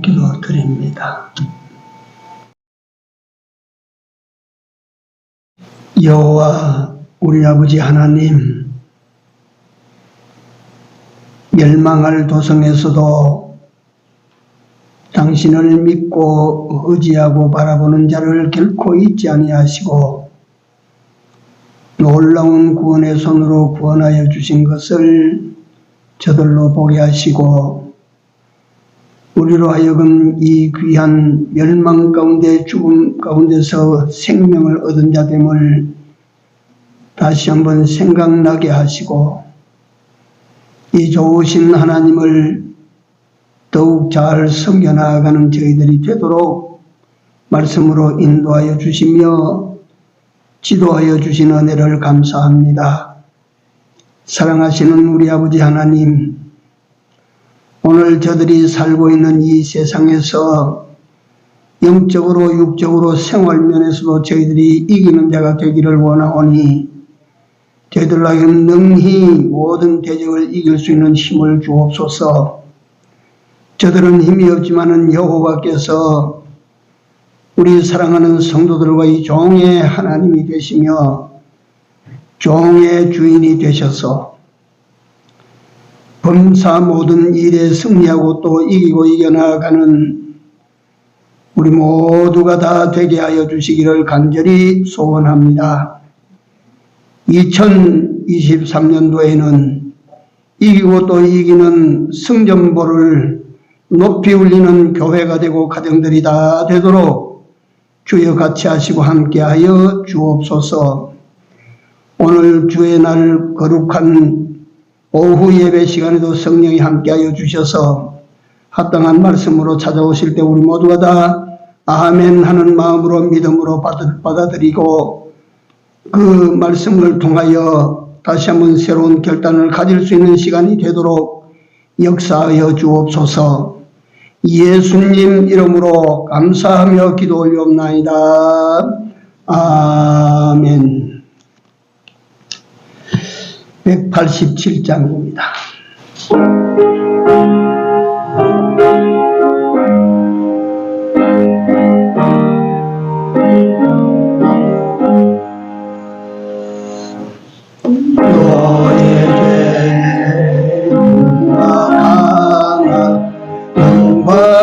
기도드립니다. 여호와 우리 아버지 하나님, 멸망할 도성에서도 당신을 믿고 의지하고 바라보는 자를 결코 잊지 아니하시고 놀라운 구원의 손으로 구원하여 주신 것을 저들로 보게 하시고 우리로 하여금 이 귀한 멸망 가운데 죽음 가운데서 생명을 얻은 자됨을 다시 한번 생각나게 하시고 이 좋으신 하나님을 더욱 잘 섬겨나가는 저희들이 되도록 말씀으로 인도하여 주시며 지도하여 주신 은혜를 감사합니다. 사랑하시는 우리 아버지 하나님, 오늘 저들이 살고 있는 이 세상에서 영적으로 육적으로 생활면에서도 저희들이 이기는 자가 되기를 원하오니 저희들로 하여금 능히 모든 대적을 이길 수 있는 힘을 주옵소서. 저들은 힘이 없지만은 여호와께서 우리 사랑하는 성도들과 이 종의 하나님이 되시며 종의 주인이 되셔서 범사 모든 일에 승리하고 또 이기고 이겨나가는 우리 모두가 다 되게 하여 주시기를 간절히 소원합니다. 2023년도에는 이기고 또 이기는 승전보를 높이 울리는 교회가 되고 가정들이 다 되도록 주여 같이 하시고 함께하여 주옵소서. 오늘 주의 날 거룩한 오후 예배 시간에도 성령이 함께하여 주셔서 합당한 말씀으로 찾아오실 때 우리 모두가 다 아멘 하는 마음으로 믿음으로 받아들이고 그 말씀을 통하여 다시 한번 새로운 결단을 가질 수 있는 시간이 되도록 역사하여 주옵소서. 예수님 이름으로 감사하며 기도 올리옵나이다. 아멘. 187장입니다.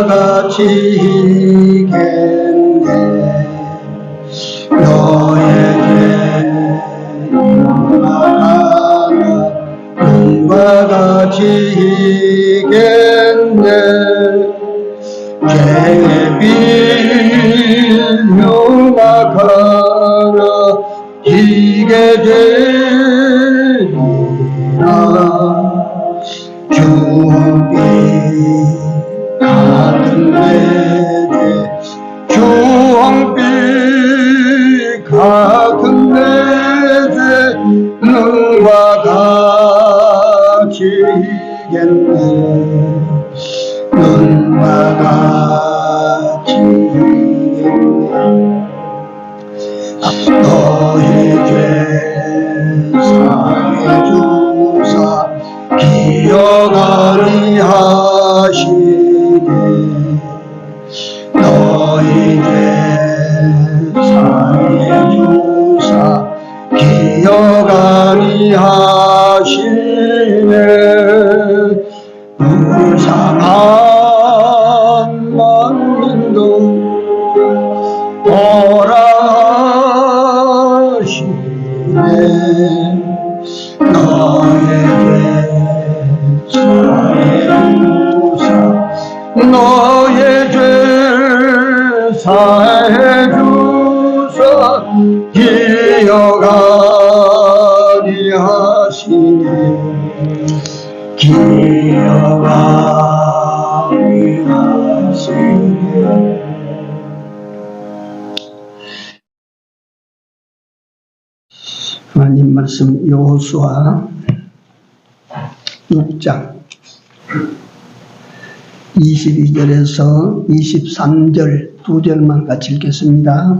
같이 이겠네. 너에게 나가나 눈과 같이 이겠네. 쟁에 빌며 나가나 이게 되리라. 주빛 같은 내게 주홍빛 같은 내게 눈과 같이 이겠네. 눈과 같이 이겠네. 너의 죄 사해 주사 기억하리 하시네. 너희 죄 사해 주사 기억하리 하시네. 불쌍한 만민도 보라시네. 너에게 사해 주사 너의 죄 사해 주사 기억하리 하시네. 기억하리 하시네. 하나님 말씀 여호수아 6장 22절에서 23절 두 절만 같이 읽겠습니다.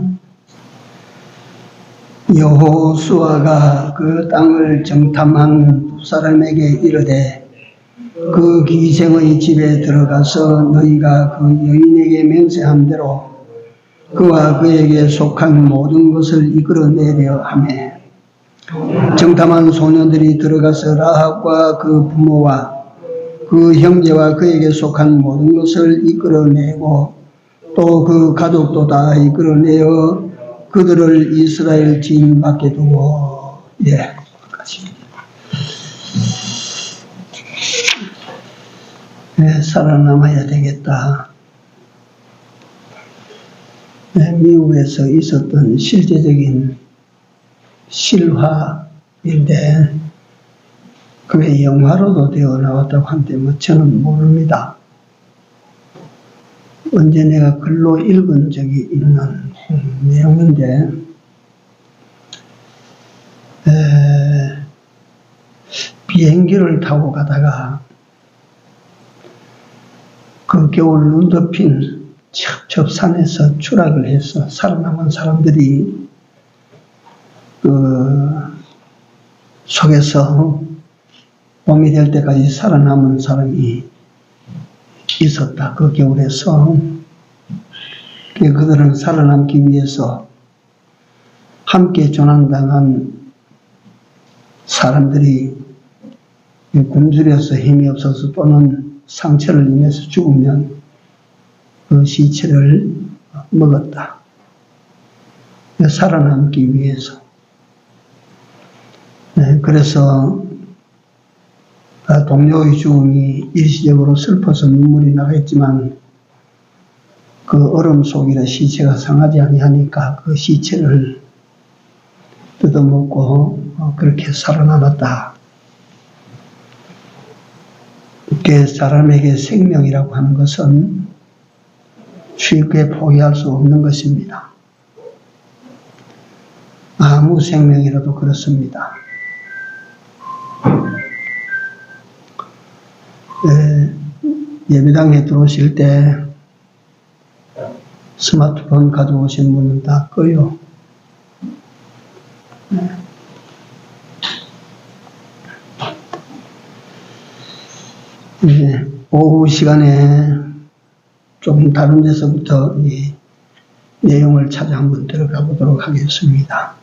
여호수아가 그 땅을 정탐한 두 사람에게 이르되 그 기생의 집에 들어가서 너희가 그 여인에게 맹세한 대로 그와 그에게 속한 모든 것을 이끌어내려 하매 정탐한 소녀들이 들어가서 라합과 그 부모와 그 형제와 그에게 속한 모든 것을 이끌어내고 또 그 가족도 다 이끌어내어 그들을 이스라엘 진 밖에 두고 살아남아야 되겠다. 미국에서 있었던 실제적인 실화인데 그게 영화로도 되어 나왔다고 하는데 저는 모릅니다. 언제 내가 글로 읽은 적이 있는 내용인데 비행기를 타고 가다가 그 겨울 눈 덮인 첩첩산에서 추락을 해서 살아남은 사람들이 속에서 봄이 될 때까지 살아남은 사람이 있었다. 그 겨울에서. 그들은 살아남기 위해서 함께 조난당한 사람들이 굶주려서 힘이 없어서 또는 상처를 인해서 죽으면 그 시체를 먹었다. 살아남기 위해서. 그래서 동료의 죽음이 일시적으로 슬퍼서 눈물이 나겠지만 그 얼음 속이라 시체가 상하지 아니하니까 그 시체를 뜯어먹고 그렇게 살아남았다. 이렇게 사람에게 생명이라고 하는 것은 쉽게 포기할 수 없는 것입니다. 아무 생명이라도 그렇습니다. 예배당에 들어오실 때 스마트폰 가져오신 분은 다 꺼요. 오후 시간에 조금 다른 데서부터 이 내용을 찾아 한번 들어가 보도록 하겠습니다.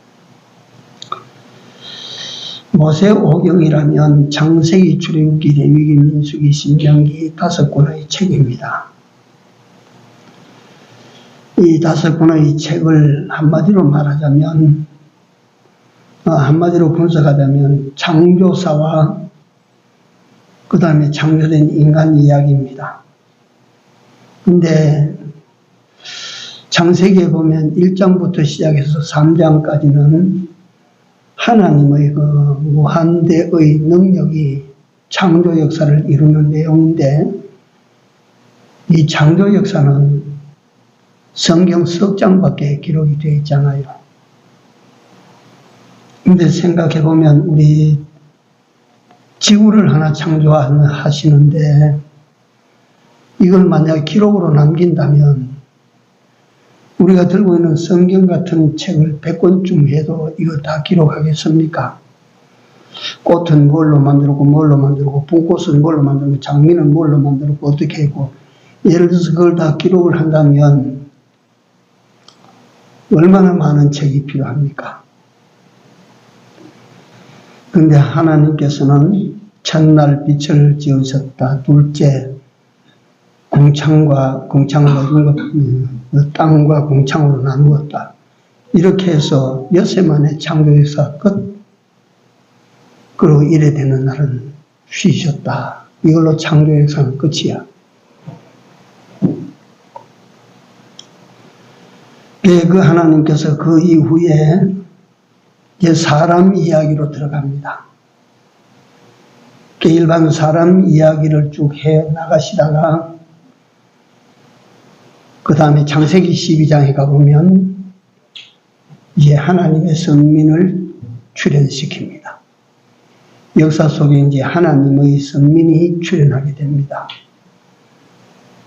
모세오경이라면 창세기, 출애굽기, 레위기, 민수기, 신명기 5권의 책입니다. 이 5권의 책을 한마디로 말하자면, 한마디로 분석하자면 창조사와 그 다음에 창조된 인간 이야기입니다. 근데 창세기에 보면 1장부터 시작해서 3장까지는 하나님의 그 무한대의 능력이 창조 역사를 이루는 내용인데 이 창조 역사는 성경 석 장밖에 기록이 되어 있잖아요. 근데 생각해 보면 우리 지구를 하나 창조하시는데 이걸 만약 기록으로 남긴다면 우리가 들고 있는 성경 같은 책을 100권쯤 해도 이거 다 기록하겠습니까? 꽃은 뭘로 만들고 붕꽃은 뭘로 만들고 장미는 뭘로 만들고 어떻게 하고 예를 들어서 그걸 다 기록을 한다면 얼마나 많은 책이 필요합니까? 그런데 하나님께서는 첫날 빛을 지으셨다. 둘째 궁창을 땅과 궁창으로 나누었다. 이렇게 해서 엿새 만에 창조 역사 끝. 그리고 이래 되는 날은 쉬셨다. 이걸로 창조 역사는 끝이야. 그 하나님께서 그 이후에 이제 사람 이야기로 들어갑니다. 일반 사람 이야기를 쭉 해 나가시다가 그 다음에 창세기 12장에 가보면 이제 하나님의 선민을 출현시킵니다. 역사 속에 이제 하나님의 선민이 출현하게 됩니다.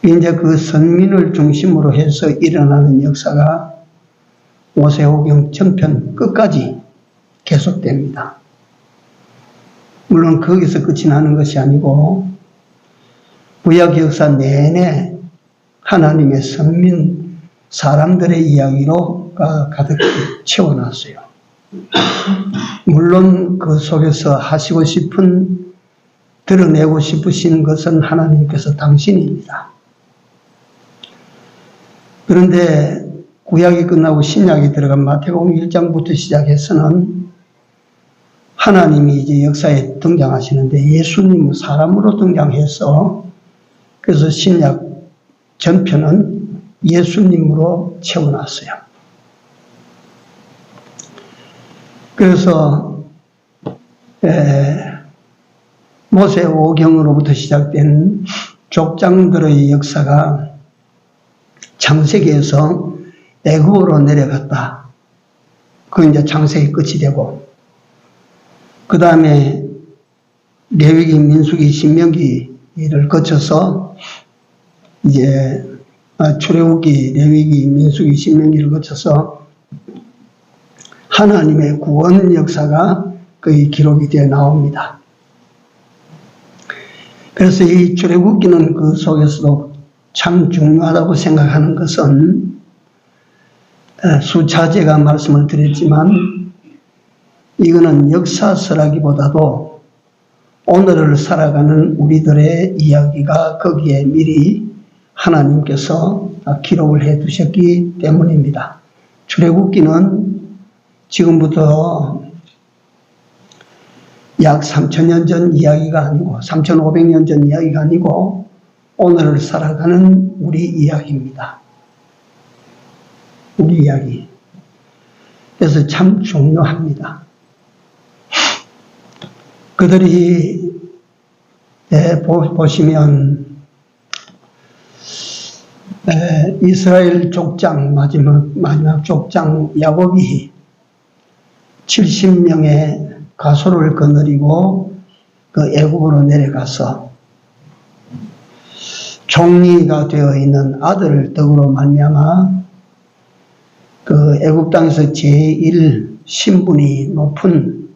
이제 그 선민을 중심으로 해서 일어나는 역사가 모세오경 전편 끝까지 계속됩니다. 물론 거기서 끝이 나는 것이 아니고 구약 역사 내내 하나님의 선민 사람들의 이야기로 가득 채워놨어요. 물론 그 속에서 하시고 싶은, 드러내고 싶으신 것은 하나님께서 당신입니다. 그런데 구약이 끝나고 신약이 들어간 마태복음 1장부터 시작해서는 하나님이 이제 역사에 등장하시는데 예수님은 사람으로 등장해서, 그래서 신약 전편은 예수님으로 채워놨어요. 그래서 모세 오경으로부터 시작된 족장들의 역사가 창세기에서 애굽으로 내려갔다. 그건 이제 창세기 끝이 되고, 그 다음에 레위기, 민수기, 신명기를 거쳐서 이제 출애굽기, 레위기, 민수기, 신명기를 거쳐서 하나님의 구원 역사가 거의 기록이 되어 나옵니다. 그래서 이 출애굽기는 그 속에서도 참 중요하다고 생각하는 것은, 수차 제가 말씀을 드렸지만 이거는 역사서라기보다도 오늘을 살아가는 우리들의 이야기가 거기에 미리 하나님께서 기록을 해 두셨기 때문입니다. 출애굽기는 지금부터 약 3000년 전 이야기가 아니고 3500년 전 이야기가 아니고 오늘을 살아가는 우리 이야기입니다. 우리 이야기. 그래서 참 중요합니다. 그들이 보시면 이스라엘 족장, 마지막 족장 야곱이 70명의 가소를 거느리고 그 애굽으로 내려가서 종리가 되어 있는 아들 덕으로 말미암아 그 애굽 땅에서 제일 신분이 높은,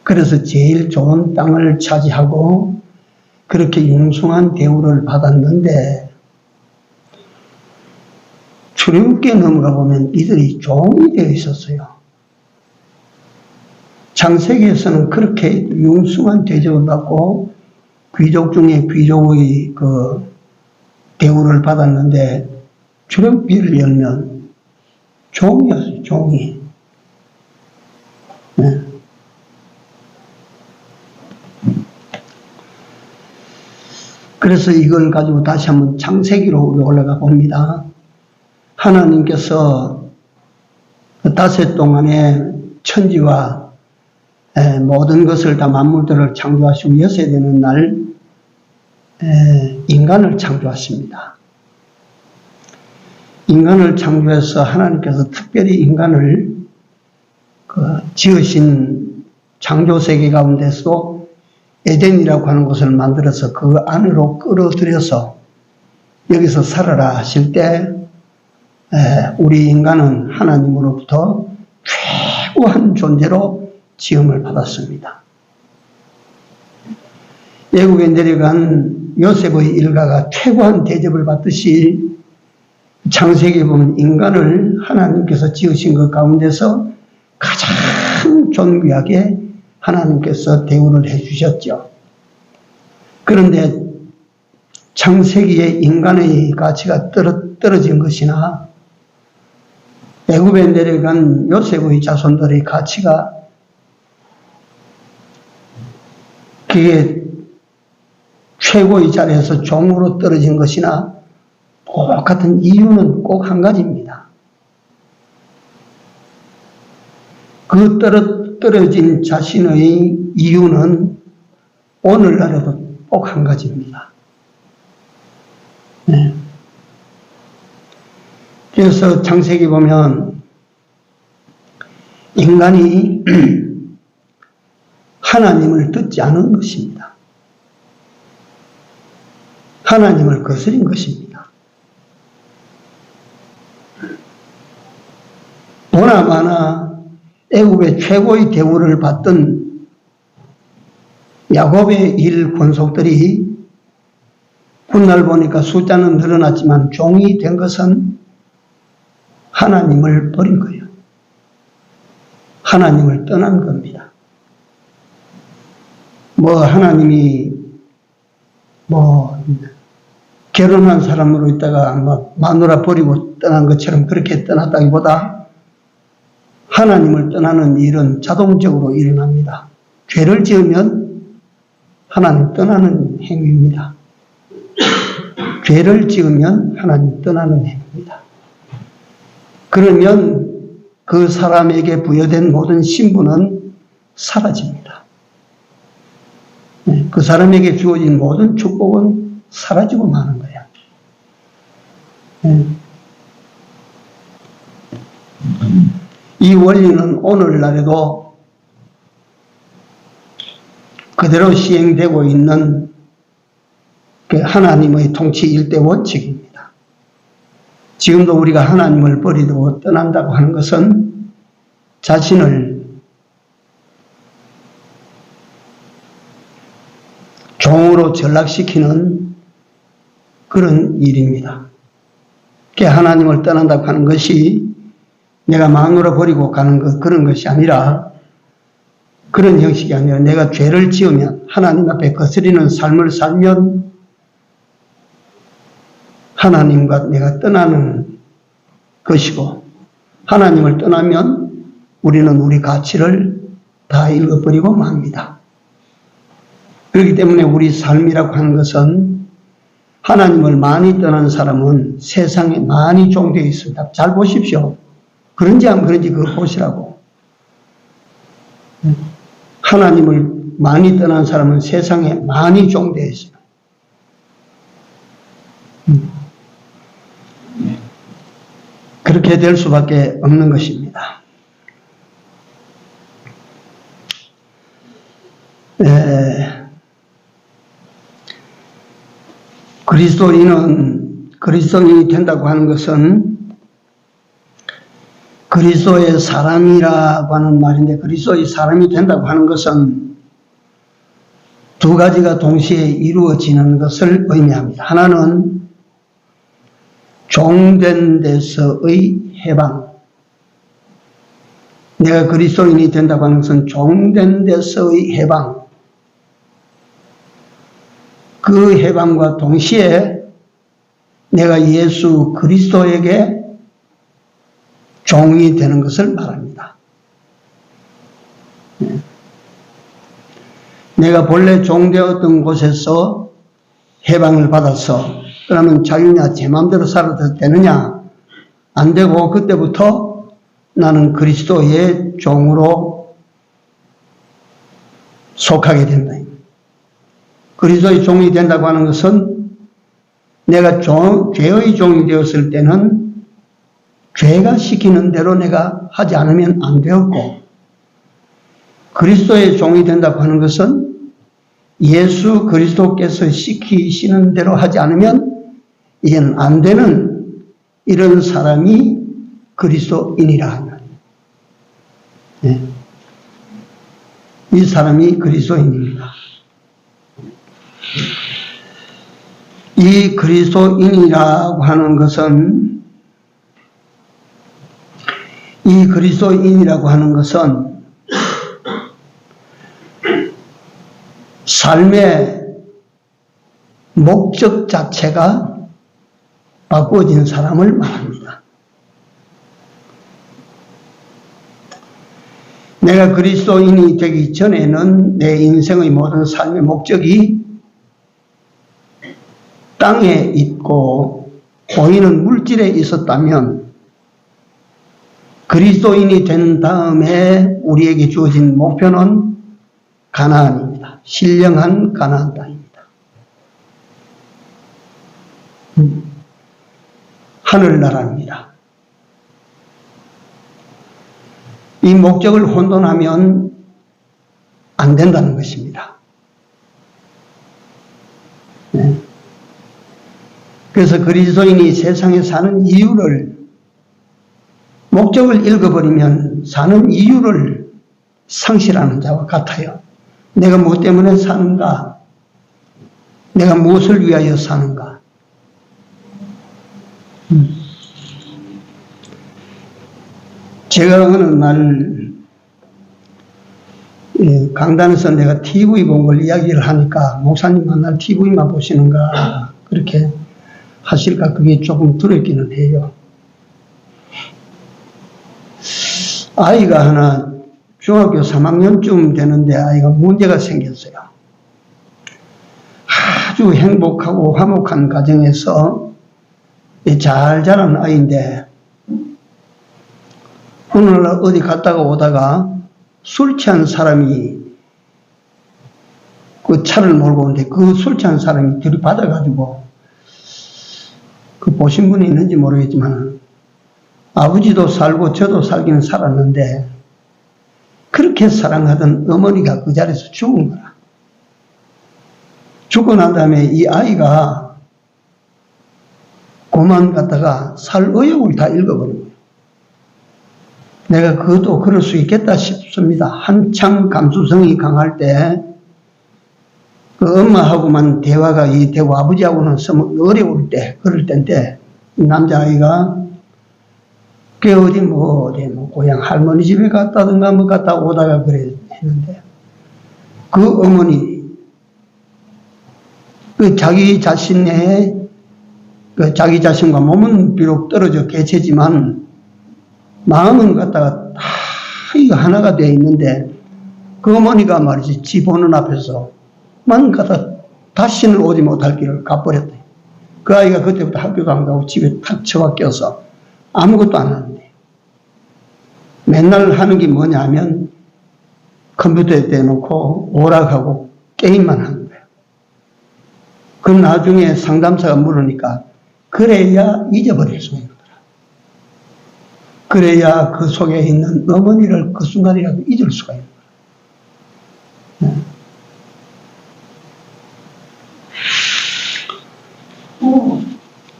그래서 제일 좋은 땅을 차지하고 그렇게 융숭한 대우를 받았는데, 출애굽기에 넘어가 보면 이들이 종이 되어 있었어요. 창세기에서는 그렇게 융숭한 대접을 받고 귀족 중에 귀족의 그 대우를 받았는데, 출애굽기를 열면 종이었어요, 종이. 네. 그래서 이걸 가지고 다시 한번 창세기로 우리 올라가 봅니다. 하나님께서 닷새 동안에 천지와 모든 것을 다 만물들을 창조하시고 여섯에 되는 날 인간을 창조하십니다. 인간을 창조해서 하나님께서 특별히 인간을 지으신 창조 세계 가운데서도 에덴이라고 하는 곳을 만들어서 그 안으로 끌어들여서 여기서 살아라 하실 때 우리 인간은 하나님으로부터 최고한 존재로 지음을 받았습니다. 애국에 내려간 요셉의 일가가 최고한 대접을 받듯이 창세기에 보면 인간을 하나님께서 지으신 것 가운데서 가장 존귀하게 하나님께서 대우를 해 주셨죠. 그런데 창세기에 인간의 가치가 떨어진 것이나 애굽에 내려간 요셉의 자손들의 가치가 그게 최고의 자리에서 종으로 떨어진 것이나 똑같은 이유는 꼭 한 가지입니다. 그 떨어진 자신의 이유는 오늘날에도 꼭 한 가지입니다. 네. 그래서 창세기 보면 인간이 하나님을 듣지 않은 것입니다. 하나님을 거스린 것입니다. 보나마나 애굽의 최고의 대우를 받던 야곱의 일 권속들이 훗날 보니까 숫자는 늘어났지만 종이 된 것은 하나님을 버린 거예요. 하나님을 떠난 겁니다. 하나님이 결혼한 사람으로 있다가 마누라 버리고 떠난 것처럼 그렇게 떠났다기보다 하나님을 떠나는 일은 자동적으로 일어납니다. 죄를 지으면 하나님 떠나는 행위입니다. 죄를 지으면 하나님 떠나는 행위입니다. 그러면 그 사람에게 부여된 모든 신분은 사라집니다. 그 사람에게 주어진 모든 축복은 사라지고 마는 거예요. 이 원리는 오늘날에도 그대로 시행되고 있는 하나님의 통치 일대 원칙입니다. 지금도 우리가 하나님을 버리고 떠난다고 하는 것은 자신을 종으로 전락시키는 그런 일입니다. 하나님을 떠난다고 하는 것이 내가 마누라 버리고 가는 그런 것이 아니라, 그런 형식이 아니라 내가 죄를 지으면, 하나님 앞에 거스리는 삶을 살면 하나님과 내가 떠나는 것이고, 하나님을 떠나면 우리는 우리 가치를 다 잃어버리고 맙니다. 그렇기 때문에 우리 삶이라고 하는 것은, 하나님을 많이 떠난 사람은 세상에 많이 종되어 있습니다. 잘 보십시오. 그런지 안 그런지 그거 보시라고. 하나님을 많이 떠난 사람은 세상에 많이 종되어 있어요. 그렇게 될 수밖에 없는 것입니다. 그리스도인이 된다고 하는 것은 그리스도의 사람이라고 하는 말인데, 그리스도의 사람이 된다고 하는 것은 두 가지가 동시에 이루어지는 것을 의미합니다. 하나는 종된 데서의 해방. 내가 그리스도인이 된다고 하는 것은 종된 데서의 해방. 그 해방과 동시에 내가 예수 그리스도에게 종이 되는 것을 말합니다. 내가 본래 종되었던 곳에서 해방을 받아서 그러면 자기냐 제 마음대로 살아도 되느냐? 안 되고, 그때부터 나는 그리스도의 종으로 속하게 된다. 그리스도의 종이 된다고 하는 것은 내가 죄의 종이 되었을 때는 죄가 시키는 대로 내가 하지 않으면 안 되었고, 그리스도의 종이 된다고 하는 것은 예수 그리스도께서 시키시는 대로 하지 않으면 이제는 안 되는 이런 사람이 그리스도인이라 하는. 이 사람이 그리스도인입니다. 이 그리스도인이라고 하는 것은, 삶의 목적 자체가 바꾸어진 사람을 말합니다. 내가 그리스도인이 되기 전에는 내 인생의 모든 삶의 목적이 땅에 있고 보이는 물질에 있었다면, 그리스도인이 된 다음에 우리에게 주어진 목표는 가나안입니다. 신령한 가나안 땅입니다. 하늘나라입니다. 이 목적을 혼돈하면 안 된다는 것입니다. 그래서 그리스도인이 세상에 사는 이유를, 목적을 읽어버리면 사는 이유를 상실하는 자와 같아요. 내가 뭐 때문에 사는가? 내가 무엇을 위하여 사는가? 제가 어느 날 강단에서 내가 TV 본 걸 이야기를 하니까 목사님 맨날 TV만 보시는가 그렇게 하실까 그게 조금 두렵기는 해요. 아이가 하나 중학교 3학년쯤 되는데 아이가 문제가 생겼어요. 아주 행복하고 화목한 가정에서 잘 자란 아이인데 어느 날 어디 갔다가 오다가 술 취한 사람이 그 차를 몰고 오는데 그 술 취한 사람이 들이받아가지고 그 보신 분이 있는지 모르겠지만 아버지도 살고 저도 살기는 살았는데 그렇게 사랑하던 어머니가 그 자리에서 죽은 거라. 죽고 난 다음에 이 아이가 고만 갔다가 살의욕을 다 읽어버린 거예요. 내가 그것도 그럴 수 있겠다 싶습니다. 한창 감수성이 강할 때 그 엄마하고만 대화가 되고 아버지하고는 어려울 때, 그럴 때인데 남자아이가 그 어디 고향 할머니 집에 갔다든가 뭐 갔다 오다가 그래 했는데 그 어머니 그 자기 자신의 그 자기 자신과 몸은 비록 떨어져 계체지만 마음은 갖다가 다 이거 하나가 되어 있는데 그 어머니가 말이지 지 보는 앞에서만 갖다 다시는 오지 못할 길을 가버렸대. 그 아이가 그때부터 학교도 안 가고 집에 탁 처박혀서 아무것도 안 하는데 맨날 하는 게 뭐냐면 컴퓨터에 떼놓고 오락하고 게임만 하는 거예요. 그 나중에 상담사가 물으니까 그래야 잊어버릴 수가 있는 거라. 그래야 그 속에 있는 어머니를 그 순간이라도 잊을 수가 있는 거라.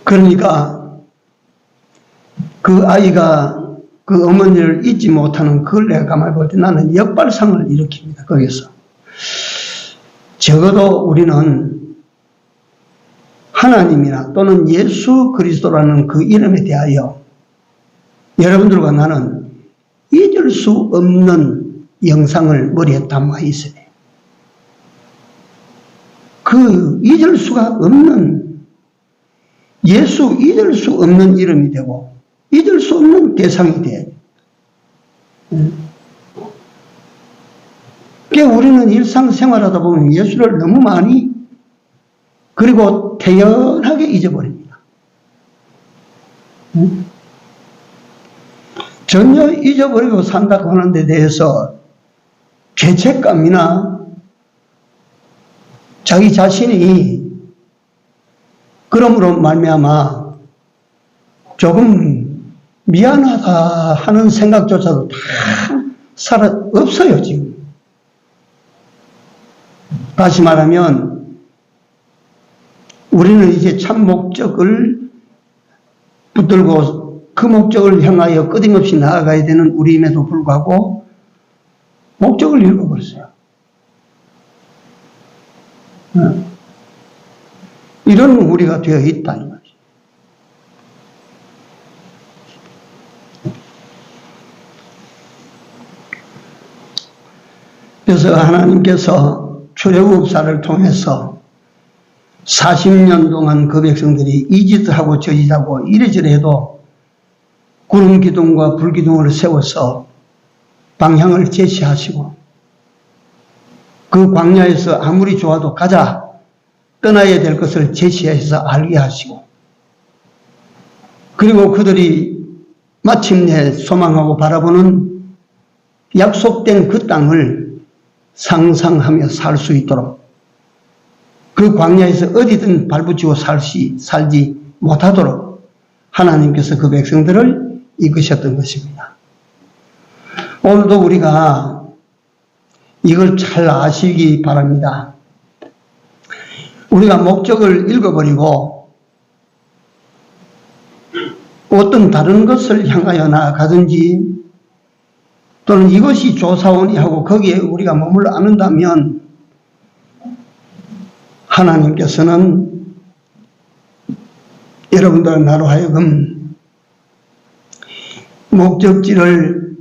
그러니까 그 아이가 그 어머니를 잊지 못하는 그걸 내가 가만히 볼 때 나는 역발상을 일으킵니다. 거기서. 적어도 우리는 하나님이나 또는 예수 그리스도라는 그 이름에 대하여 여러분들과 나는 잊을 수 없는 영상을 머리에 담아 있어야 돼요. 그 잊을 수가 없는 예수 잊을 수 없는 이름이 되고 잊을 수 없는 대상이 돼야 돼요. 그러니까 우리는 일상생활하다 보면 예수를 너무 많이 그리고 태연하게 잊어버립니다. 전혀 잊어버리고 산다고 하는 데 대해서 죄책감이나 자기 자신이 그러므로 말미암아 조금 미안하다 하는 생각조차도 다 없어요, 지금. 다시 말하면 우리는 이제 참 목적을 붙들고 그 목적을 향하여 끊임없이 나아가야 되는 우리임에도 불구하고 목적을 잃어버렸어요. 이런 우리가 되어 있다 이 말이죠. 그래서 하나님께서 출애굽사를 통해서 40년 동안 그 백성들이 이 짓을 하고 저 짓을 하고 이래저래 해도 구름 기둥과 불 기둥을 세워서 방향을 제시하시고 그 광야에서 아무리 좋아도 가자 떠나야 될 것을 제시해서 알게 하시고 그리고 그들이 마침내 소망하고 바라보는 약속된 그 땅을 상상하며 살 수 있도록 그 광야에서 어디든 발붙이고 살지 못하도록 하나님께서 그 백성들을 이끄셨던 것입니다. 오늘도 우리가 이걸 잘 아시기 바랍니다. 우리가 목적을 읽어버리고 어떤 다른 것을 향하여 나아가든지 또는 이것이 조사원이 하고 거기에 우리가 머물러 앉는다면 하나님께서는 여러분들 나로 하여금 목적지를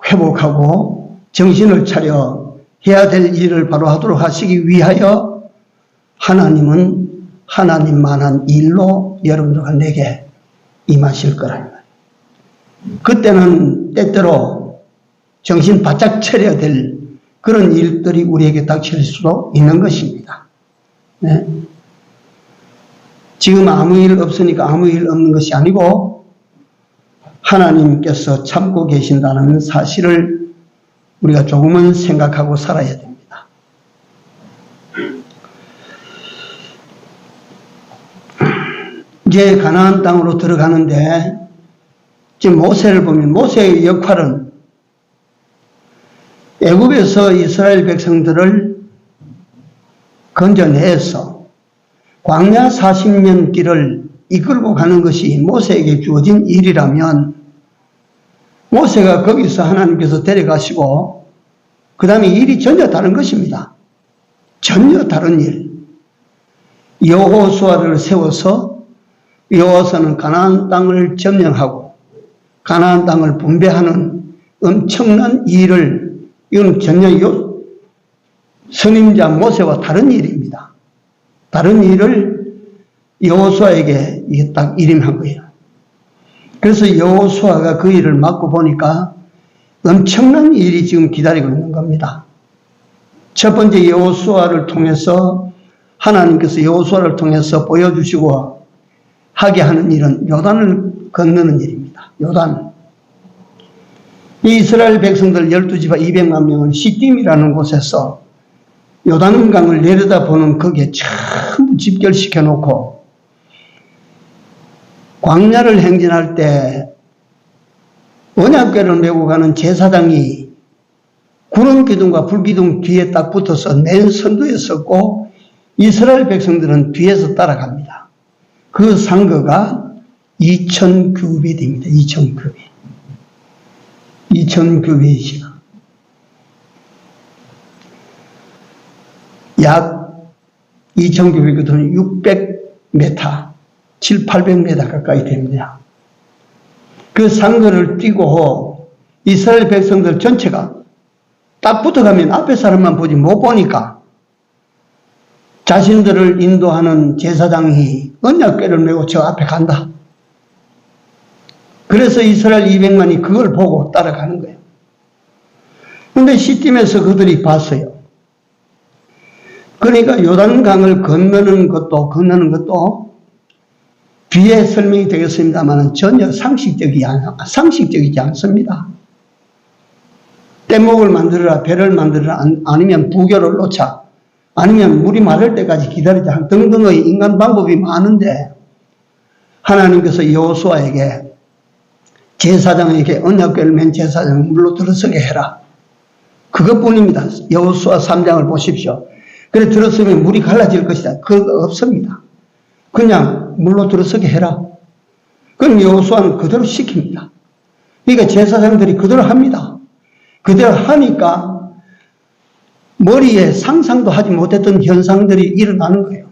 회복하고 정신을 차려 해야 될 일을 바로 하도록 하시기 위하여 하나님은 하나님만한 일로 여러분들과 내게 임하실 거라는 거예요. 그때는 때때로 정신 바짝 차려야 될 그런 일들이 우리에게 닥칠 수도 있는 것입니다. 네. 지금 아무 일 없으니까 아무 일 없는 것이 아니고 하나님께서 참고 계신다는 사실을 우리가 조금은 생각하고 살아야 됩니다. 이제 가나안 땅으로 들어가는데 지금 모세를 보면 모세의 역할은 애굽에서 이스라엘 백성들을 건져내서 광야 40년 길을 이끌고 가는 것이 모세에게 주어진 일이라면 모세가 거기서 하나님께서 데려가시고 그 다음에 일이 전혀 다른 것입니다. 전혀 다른 일. 여호수아를 세워서 여호수아는 가나안 땅을 점령하고 가나안 땅을 분배하는 엄청난 일을 이건 전혀 선임자 모세와 다른 일입니다. 다른 일을 여호수아에게 이게 딱 일임한 거예요. 그래서 여호수아가 그 일을 맡고 보니까 엄청난 일이 지금 기다리고 있는 겁니다. 첫 번째 여호수아를 통해서 하나님께서 여호수아를 통해서 보여주시고 하게 하는 일은 요단을 건너는 일입니다. 요단. 이 이스라엘 백성들 12지파 200만 명을 시딤이라는 곳에서 요단강을 내려다보는 거기에 전부 집결시켜 놓고 광야를 행진할 때 언약궤를 메고 가는 제사장이 구름기둥과 불기둥 뒤에 딱 붙어서 맨 선두에 섰고 이스라엘 백성들은 뒤에서 따라갑니다. 그 상거가 2000규빗입니다. 2000규빗. 2000규빗이요. 약 2000규빗이거든요. 600m, 7, 800m 가까이 됩니다. 그 상거를 뛰고 이스라엘 백성들 전체가 딱 붙어가면 앞에 사람만 보지 못 보니까 자신들을 인도하는 제사장이 언약궤를 메고 저 앞에 간다. 그래서 이스라엘 200만이 그걸 보고 따라가는 거예요. 그런데 시딤에서 그들이 봤어요. 그러니까 요단강을 건너는 것도 뒤에 설명이 되겠습니다만 전혀 상식적이지 않습니다. 뗏목을 만들어라, 배를 만들어라, 아니면 부교를 놓자, 아니면 물이 마를 때까지 기다리자 등등의 인간 방법이 많은데 하나님께서 여호수아에게 제사장에게 언약궤를 맨 제사장을 물로 들어서게 해라. 그것뿐입니다. 여호수아 3장을 보십시오. 그래 들어서면 물이 갈라질 것이다. 그거 없습니다. 그냥 물로 들어서게 해라. 그럼 여호수아는 그대로 시킵니다. 그러니까 제사장들이 그대로 합니다. 그대로 하니까 머리에 상상도 하지 못했던 현상들이 일어나는 거예요.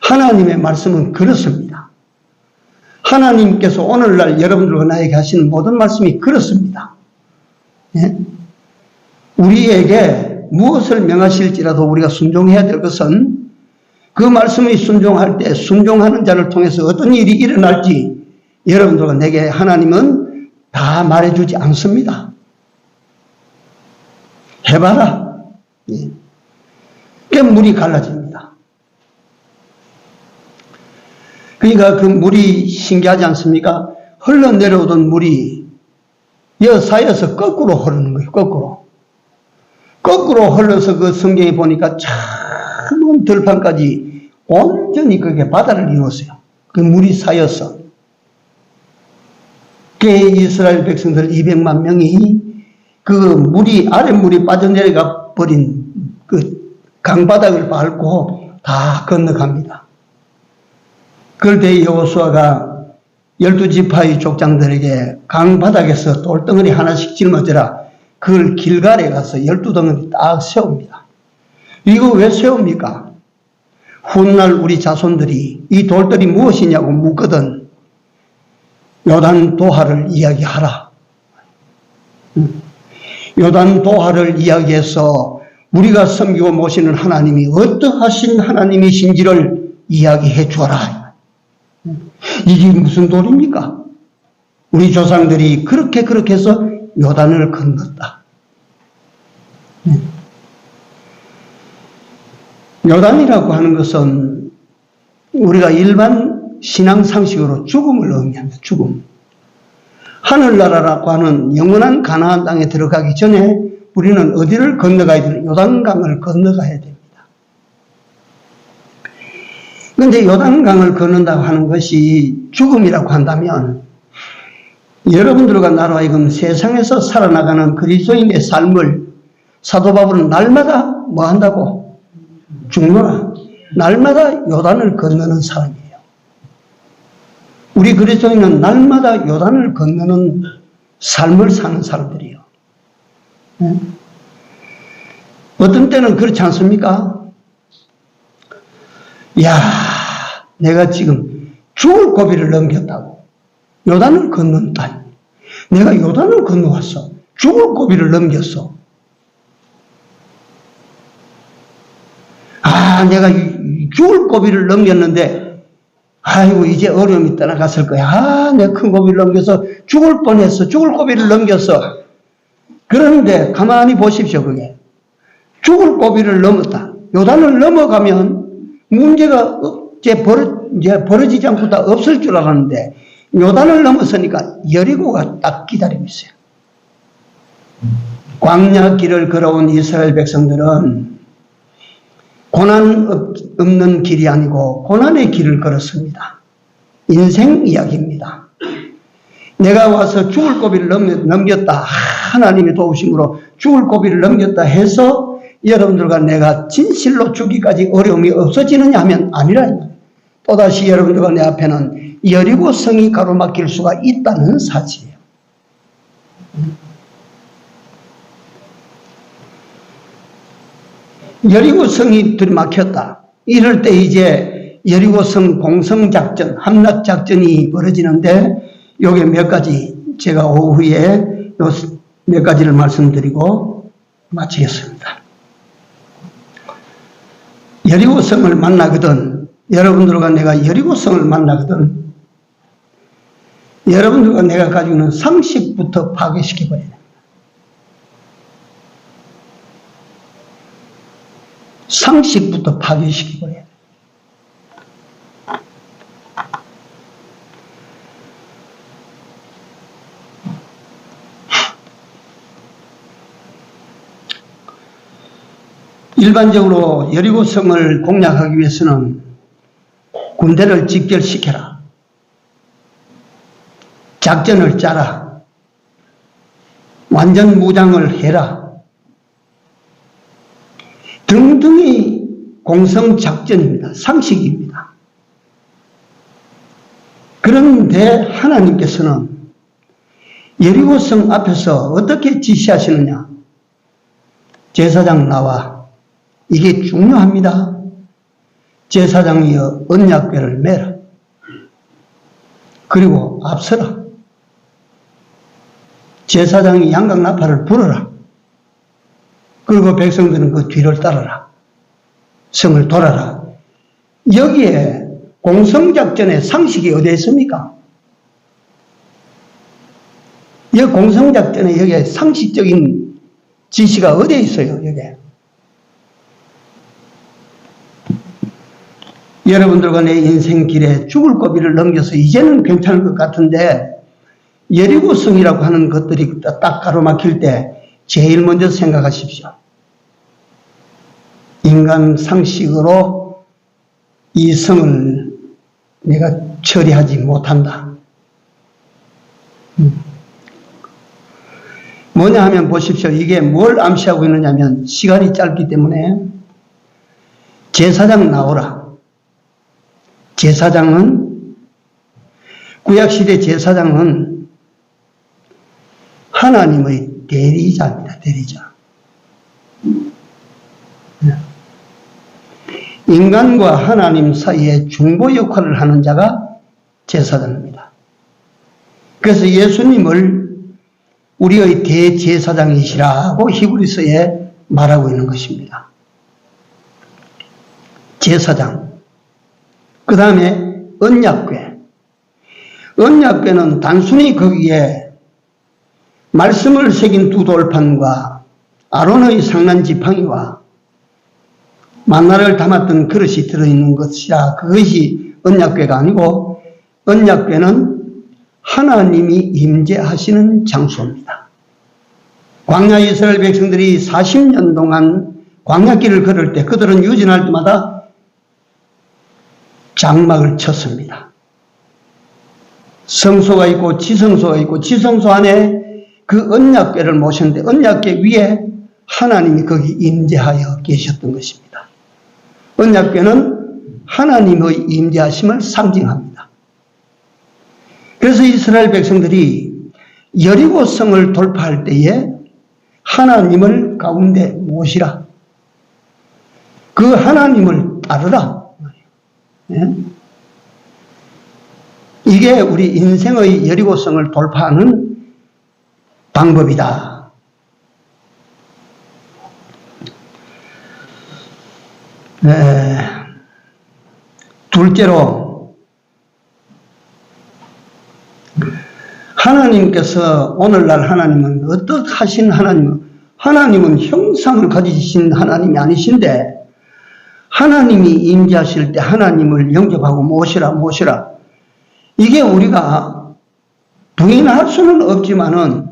하나님의 말씀은 그렇습니다. 하나님께서 오늘날 여러분들과 나에게 하시는 모든 말씀이 그렇습니다. 예? 우리에게 무엇을 명하실지라도 우리가 순종해야 될 것은 그 말씀에 순종할 때 순종하는 자를 통해서 어떤 일이 일어날지 여러분들과 내게 하나님은 다 말해주지 않습니다. 해봐라. 예. 그 물이 갈라집니다. 그러니까 그 물이 신기하지 않습니까? 흘러내려오던 물이 여 사이에서 거꾸로 흐르는 거예요. 거꾸로 흘러서 그 성경에 보니까 참 들판까지 온전히 그게 바다를 이루었어요. 그 물이 쌓여서. 그 이스라엘 백성들 200만 명이 그 물이, 아랫물이 빠져내려가 버린 그 강바닥을 밟고 다 건너갑니다. 그럴 때 여호수아가 12지파의 족장들에게 강바닥에서 돌덩어리 하나씩 짊어져라. 그걸 길갈에 가서 12덩어리 딱 세웁니다. 이거 왜 세웁니까? 훗날 우리 자손들이 이 돌들이 무엇이냐고 묻거든 요단 도하를 이야기하라. 요단 도하를 이야기해서 우리가 섬기고 모시는 하나님이 어떠하신 하나님이신지를 이야기해 주어라. 이게 무슨 돌입니까? 우리 조상들이 그렇게 해서 요단을 건넜다. 요단이라고 하는 것은 우리가 일반 신앙 상식으로 죽음을 의미합니다. 죽음. 하늘나라라고 하는 영원한 가나안 땅에 들어가기 전에 우리는 어디를 건너가야 되나? 요단강을 건너가야 됩니다. 그런데 요단강을 건넌다고 하는 것이 죽음이라고 한다면 여러분들과 나로 하여금 세상에서 살아나가는 그리스도인의 삶을 사도 바울은 날마다 뭐 한다고? 죽노라. 날마다 요단을 건너는 사람이에요. 우리 그리스도인은 날마다 요단을 건너는 삶을 사는 사람들이에요. 어떤 때는 그렇지 않습니까? 야, 내가 지금 죽을 고비를 넘겼다고. 요단을 건넌다. 내가 요단을 건너왔어. 죽을 고비를 넘겼어. 아, 내가 죽을 고비를 넘겼는데, 아이고, 이제 어려움이 떠나갔을 거야. 아, 내가 큰 고비를 넘겨서 죽을 뻔했어. 죽을 고비를 넘겼어. 그런데 가만히 보십시오, 그게. 죽을 고비를 넘었다. 요단을 넘어가면 문제가 이제 벌어지지 않고 다 없을 줄 알았는데, 요단을 넘었으니까 여리고가 딱 기다리고 있어요. 광야 길을 걸어온 이스라엘 백성들은 고난 없는 길이 아니고 고난의 길을 걸었습니다. 인생 이야기입니다. 내가 와서 죽을 고비를 넘겼다. 하나님의 도우심으로 죽을 고비를 넘겼다 해서 여러분들과 내가 진실로 죽기까지 어려움이 없어지느냐 하면 아니라 또다시 여러분들과 내 앞에는 여리고 성이 가로막힐 수가 있다는 사실이에요. 여리고 성이 들이막혔다. 이럴 때 이제 여리고 성 공성작전, 함락작전이 벌어지는데 요게 몇 가지 제가 오후에 요 몇 가지를 말씀드리고 마치겠습니다. 여리고 성을 만나거든 여러분들과 내가 여리고 성을 만나거든 여러분들과 내가 가지고 있는 상식부터 파괴시켜버려야 됩니다. 상식부터 파괴시켜버려야 돼요. 일반적으로 여리고 성을 공략하기 위해서는 군대를 집결시켜라. 작전을 짜라. 완전 무장을 해라. 등등이 공성작전입니다. 상식입니다. 그런데 하나님께서는 여리고성 앞에서 어떻게 지시하시느냐? 제사장 나와. 이게 중요합니다. 제사장이여 언약궤를 매라. 그리고 앞서라. 제사장이 양각나팔을 불어라. 그리고 백성들은 그 뒤를 따라라. 성을 돌아라. 여기에 공성작전의 상식이 어디에 있습니까? 이 공성작전에 여기에 상식적인 지시가 어디에 있어요? 여기에. 여러분들과 내 인생 길에 죽을 고비를 넘겨서 이제는 괜찮을 것 같은데 여리고성이라고 하는 것들이 딱 가로막힐 때 제일 먼저 생각하십시오. 인간 상식으로 이 성을 내가 처리하지 못한다. 뭐냐 하면 보십시오. 이게 뭘 암시하고 있느냐 하면 시간이 짧기 때문에 제사장 나오라. 제사장은 구약시대 제사장은 하나님의 대리자입니다. 대리자. 인간과 하나님 사이에 중보 역할을 하는 자가 제사장입니다. 그래서 예수님을 우리의 대제사장이시라고 히브리서에 말하고 있는 것입니다. 제사장. 그 다음에 언약궤. 언약궤는 단순히 거기에 말씀을 새긴 두 돌판과 아론의 상난 지팡이와 만나를 담았던 그릇이 들어있는 것이라 그것이 언약궤가 아니고 언약궤는 하나님이 임재하시는 장소입니다. 광야 이스라엘 백성들이 40년 동안 광야길을 걸을 때 그들은 유진할 때마다 장막을 쳤습니다. 성소가 있고 지성소가 있고 지성소 안에 그 언약궤를 모셨는데 언약궤 위에 하나님이 거기 임재하여 계셨던 것입니다. 언약궤는 하나님의 임재하심을 상징합니다. 그래서 이스라엘 백성들이 여리고 성을 돌파할 때에 하나님을 가운데 모시라. 그 하나님을 따르라. 예? 이게 우리 인생의 여리고 성을 돌파하는 방법이다. 둘째로 하나님께서 오늘날 하나님은 어떻게 하신 하나님은 형상을 가지신 하나님이 아니신데 하나님이 임재하실 때 하나님을 영접하고 모시라. 이게 우리가 부인할 수는 없지만은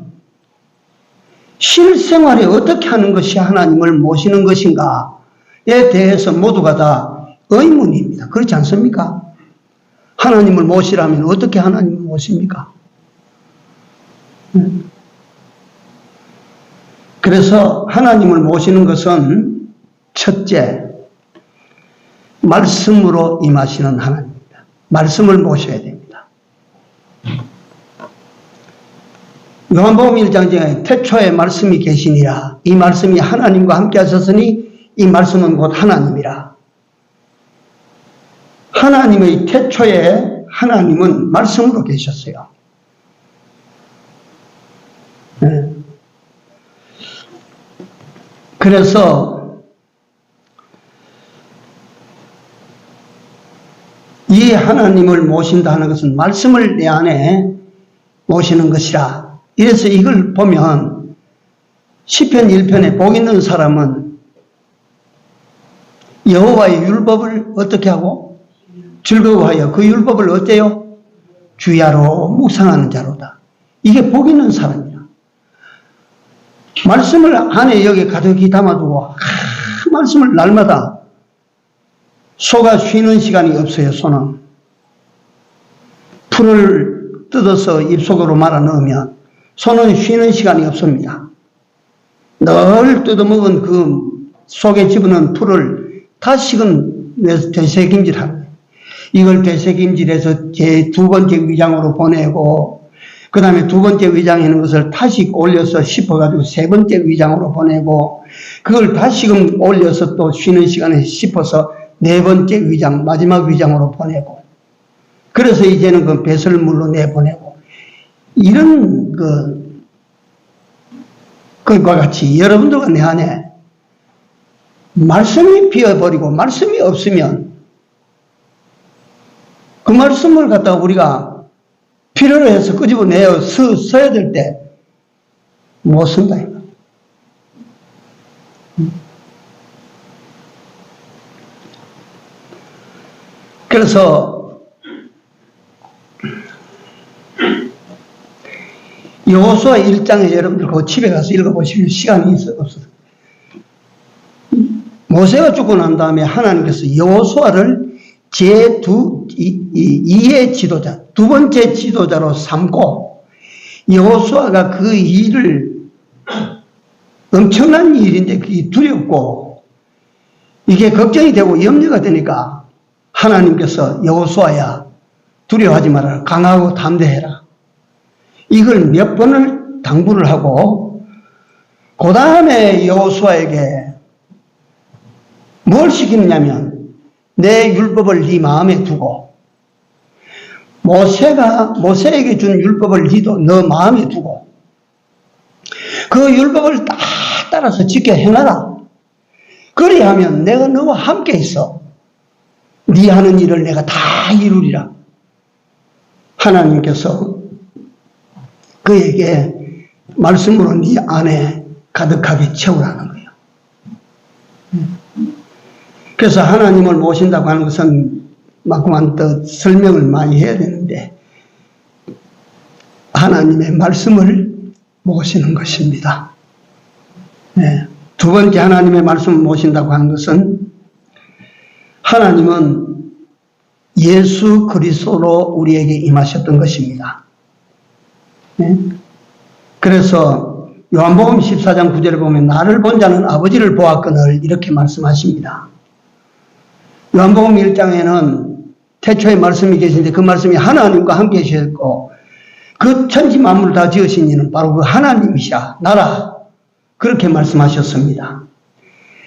실생활에 어떻게 하는 것이 하나님을 모시는 것인가에 대해서 모두가 다 의문입니다. 그렇지 않습니까? 하나님을 모시라면 어떻게 하나님을 모십니까? 그래서 하나님을 모시는 것은 첫째, 말씀으로 임하시는 하나님입니다. 말씀을 모셔야 됩니다. 요한복음 1장 태초에 말씀이 계시니라. 이 말씀이 하나님과 함께 하셨으니 이 말씀은 곧 하나님이라. 하나님의 태초에 하나님은 말씀으로 계셨어요. 네. 그래서 이 하나님을 모신다 하는 것은 말씀을 내 안에 모시는 것이라. 이래서 이걸 보면 시편 1편에 복 있는 사람은 여호와의 율법을 어떻게 하고 즐거워하여 그 율법을 어때요? 주야로 묵상하는 자로다. 이게 복 있는 사람이야. 말씀을 안에 여기 가득히 담아두고 말씀을 날마다 소가 쉬는 시간이 없어요. 소는 풀을 뜯어서 입속으로 말아 넣으면 소는 쉬는 시간이 없습니다. 늘 뜯어먹은 그 속에 집어넣은 풀을 다시금 되새김질하는 거예요. 이걸 되새김질해서 제 두 번째 위장으로 보내고 그 다음에 두 번째 위장하는 것을 다시 올려서 씹어가지고 세 번째 위장으로 보내고 그걸 다시금 올려서 또 쉬는 시간에 씹어서 네 번째 위장, 마지막 위장으로 보내고 그래서 이제는 그 배설물로 내보내고 이런 그과 같이 여러분들과 내 안에 말씀이 비어버리고 말씀이 없으면 그 말씀을 갖다가 우리가 필요로 해서 끄집어내어 써야 될 때 못 쓴다. 그래서 여호수아 1장에 여러분들 그 집에 가서 읽어보시면 시간이 없어서 모세가 죽고 난 다음에 하나님께서 여호수아를 제2의 지도자, 두 번째 지도자로 삼고 여호수아가 그 일을 엄청난 일인데 그게 두렵고 이게 걱정이 되고 염려가 되니까 하나님께서 여호수아야 두려워하지 말아라. 강하고 담대해라. 이걸 몇 번을 당부를 하고 그 다음에 여호수아에게 뭘 시키느냐면 내 율법을 네 마음에 두고 모세에게 준 율법을 너도 너 마음에 두고 그 율법을 딱 따라서 지켜 행하라. 그리하면 내가 너와 함께 있어. 네 하는 일을 내가 다 이루리라. 하나님께서 그에게 말씀으로 네 안에 가득하게 채우라는 거예요. 그래서 하나님을 모신다고 하는 것은 막그만 더 설명을 많이 해야 되는데 하나님의 말씀을 모시는 것입니다. 네. 두 번째 하나님의 말씀을 모신다고 하는 것은 하나님은 예수 그리스도로 우리에게 임하셨던 것입니다. 네. 그래서 요한복음 14장 9절에 보면 나를 본 자는 아버지를 보았거늘 이렇게 말씀하십니다. 요한복음 1장에는 태초에 말씀이 계신데 그 말씀이 하나님과 함께 계셨고 그 천지 만물을 다 지으신 이는 바로 그 하나님이시라 나라 그렇게 말씀하셨습니다.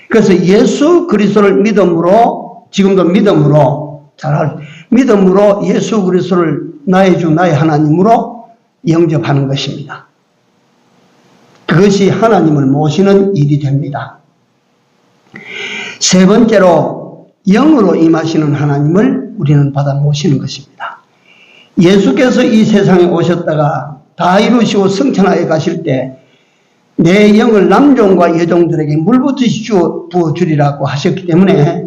그래서 예수 그리스도를 믿음으로 지금도 믿음으로 예수 그리스도를 나의 주 나의 하나님으로 영접하는 것입니다. 그것이 하나님을 모시는 일이 됩니다. 세 번째로 영으로 임하시는 하나님을 우리는 받아 모시는 것입니다. 예수께서 이 세상에 오셨다가 다 이루시고 승천하여 가실 때 내 영을 남종과 여종들에게 물붓듯이 부어주리라고 하셨기 때문에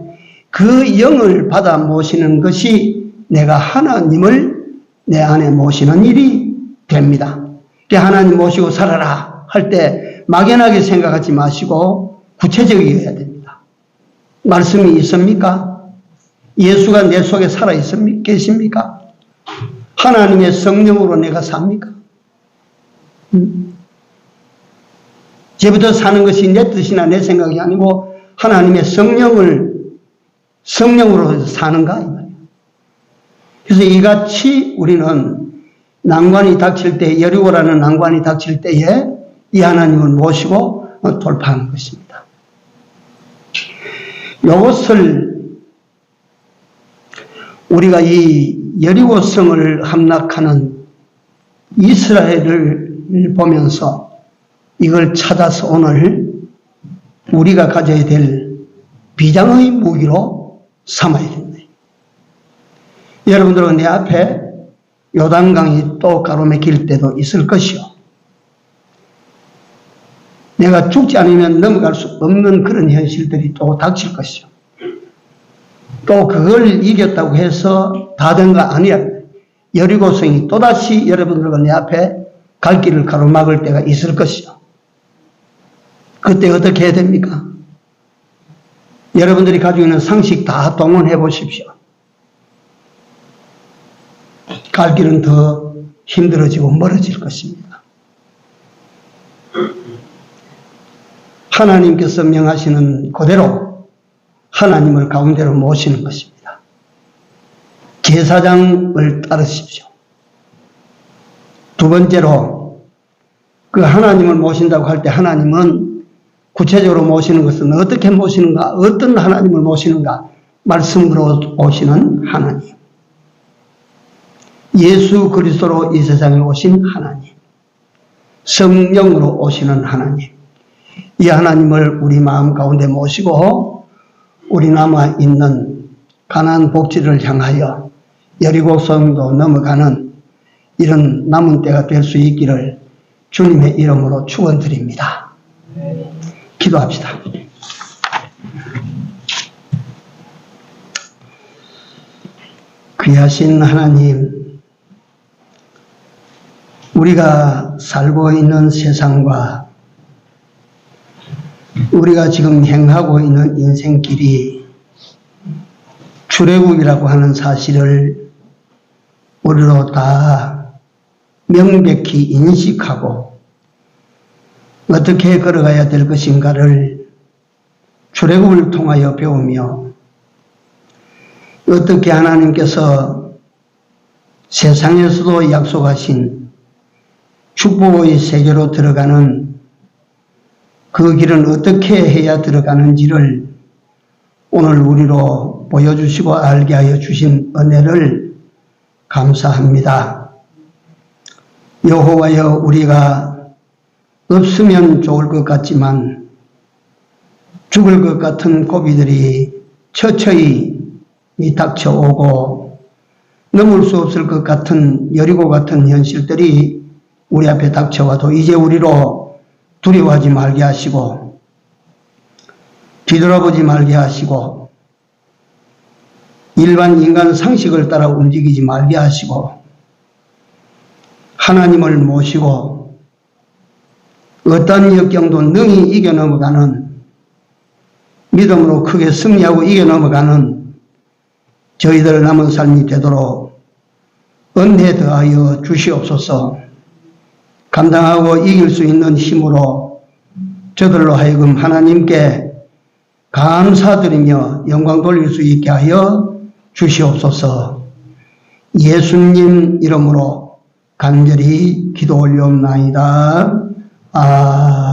그 영을 받아 모시는 것이 내가 하나님을 내 안에 모시는 일이 됩니다. 하나님 모시고 살아라 할 때 막연하게 생각하지 마시고 구체적이어야 됩니다. 말씀이 있습니까? 예수가 내 속에 살아 계십니까? 하나님의 성령으로 내가 삽니까? 이제부터 사는 것이 내 뜻이나 내 생각이 아니고 하나님의 성령으로 사는가? 이 말이에요. 그래서 이같이 우리는 난관이 닥칠 때, 여리고라는 난관이 닥칠 때에 이 하나님을 모시고 돌파하는 것입니다. 이것을 우리가 이 여리고성을 함락하는 이스라엘을 보면서 이걸 찾아서 오늘 우리가 가져야 될 비장의 무기로 삼아야 됩니다. 여러분들은 내 앞에 요단강이 또 가로막힐 때도 있을 것이요. 내가 죽지 않으면 넘어갈 수 없는 그런 현실들이 또 닥칠 것이요. 또 그걸 이겼다고 해서 다 된 거 아니야. 여리고성이 또다시 여러분들과 내 앞에 갈 길을 가로막을 때가 있을 것이요. 그때 어떻게 해야 됩니까? 여러분들이 가지고 있는 상식 다 동원해 보십시오. 갈 길은 더 힘들어지고 멀어질 것입니다. 하나님께서 명하시는 그대로 하나님을 가운데로 모시는 것입니다. 제사장을 따르십시오. 두 번째로 그 하나님을 모신다고 할 때 하나님은 구체적으로 모시는 것은 어떻게 모시는가, 어떤 하나님을 모시는가, 말씀으로 오시는 하나님. 예수 그리스도로 이 세상에 오신 하나님. 성령으로 오시는 하나님. 이 하나님을 우리 마음 가운데 모시고 우리 남아있는 가나안 복지를 향하여 여리고성도 넘어가는 이런 남은 때가 될 수 있기를 주님의 이름으로 축원드립니다. 기도합시다. 귀하신 하나님, 우리가 살고 있는 세상과 우리가 지금 행하고 있는 인생길이 출애굽이라고 하는 사실을 우리로 다 명백히 인식하고 어떻게 걸어가야 될 것인가를 출애굽을 통하여 배우며 어떻게 하나님께서 세상에서도 약속하신 축복의 세계로 들어가는 그 길은 어떻게 해야 들어가는지를 오늘 우리로 보여주시고 알게 하여 주신 은혜를 감사합니다. 여호와여, 우리가 없으면 좋을 것 같지만 죽을 것 같은 고비들이 처처히 닥쳐오고 넘을 수 없을 것 같은 여리고 같은 현실들이 우리 앞에 닥쳐와도 이제 우리로 두려워하지 말게 하시고 뒤돌아보지 말게 하시고 일반 인간 상식을 따라 움직이지 말게 하시고 하나님을 모시고 어떤 역경도 능히 이겨 넘어가는 믿음으로 크게 승리하고 이겨 넘어가는 저희들 남은 삶이 되도록 은혜 더하여 주시옵소서. 감당하고 이길 수 있는 힘으로 저들로 하여금 하나님께 감사드리며 영광 돌릴 수 있게 하여 주시옵소서. 예수님 이름으로 간절히 기도 올리옵나이다. 아멘.